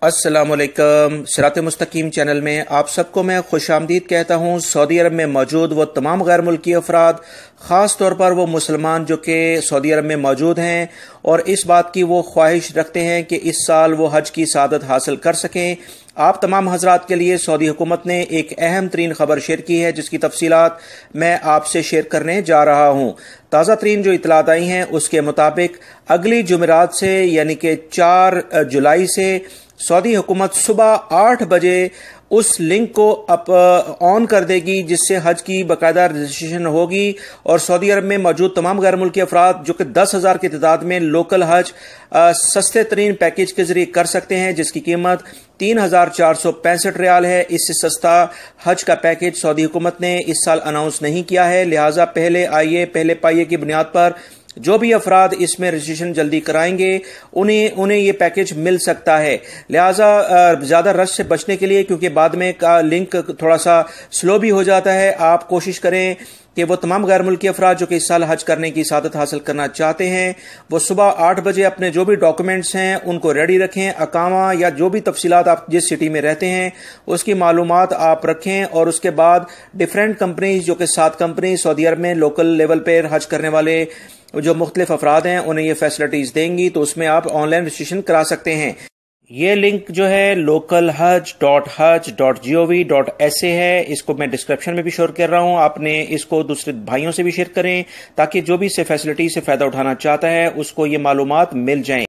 अस्सलाम वालेकुम। सिरात मुस्तकीम चैनल में आप सबको मैं खुश आमदीद कहता हूँ। सऊदी अरब में मौजूद वो तमाम गैर मुल्की अफराद, ख़ास तौर पर वो मुसलमान जो कि सऊदी अरब में मौजूद हैं और इस बात की वो ख्वाहिश रखते हैं कि इस साल वो हज की सआदत हासिल कर सकें, आप तमाम हजरात के लिए सऊदी हुकूमत ने एक अहम तरीन खबर शेयर की है, जिसकी तफसीलात मैं आपसे शेयर करने जा रहा हूँ। ताज़ा तरीन जो इतलात आई हैं उसके मुताबिक अगली जुमेरात से यानी कि 4 जुलाई से सऊदी हुकूमत सुबह 8 बजे उस लिंक को ऑन कर देगी, जिससे हज की बाकायदा रजिस्ट्रेशन होगी और सऊदी अरब में मौजूद तमाम गैर मुल्की अफराद जो कि 10,000 की तादाद में लोकल हज सस्ते तरीन पैकेज के जरिए कर सकते हैं, जिसकी कीमत 3,465 रियाल है। इससे सस्ता हज का पैकेज सऊदी हुकूमत ने इस साल अनाउंस नहीं किया है, लिहाजा पहले आइए पहले पाइए की बुनियाद पर जो भी अफराद इसमें रजिस्ट्रेशन जल्दी कराएंगे उन्हें ये पैकेज मिल सकता है। लिहाजा ज़्यादा रश से बचने के लिए, क्योंकि बाद में का लिंक थोड़ा सा स्लो भी हो जाता है, आप कोशिश करें कि वो तमाम गैर मुल्की अफराद जो कि इस साल हज करने की सआदत हासिल करना चाहते हैं वो सुबह 8 बजे अपने जो भी डॉक्यूमेंट्स हैं उनको रेडी रखें। अकामा या जो भी तफसीलात आप जिस सिटी में रहते हैं उसकी मालूमात आप रखें और उसके बाद डिफरेंट कंपनीज जो कि 7 कंपनी सऊदी अरब में लोकल लेवल पर हज करने वाले जो मुख्तलिफ अफराद हैं उन्हें ये फैसिलिटीज देंगी, तो उसमें आप ऑनलाइन रजिस्ट्रेशन करा सकते हैं। ये लिंक जो है localhaj.haj.gov.sa है, इसको मैं डिस्क्रिप्शन में भी शेयर कर रहा हूँ। आपने इसको दूसरे भाइयों से भी शेयर करें ताकि जो भी इस फैसिलिटी से फायदा उठाना चाहता है उसको ये मालूमात मिल जाएं।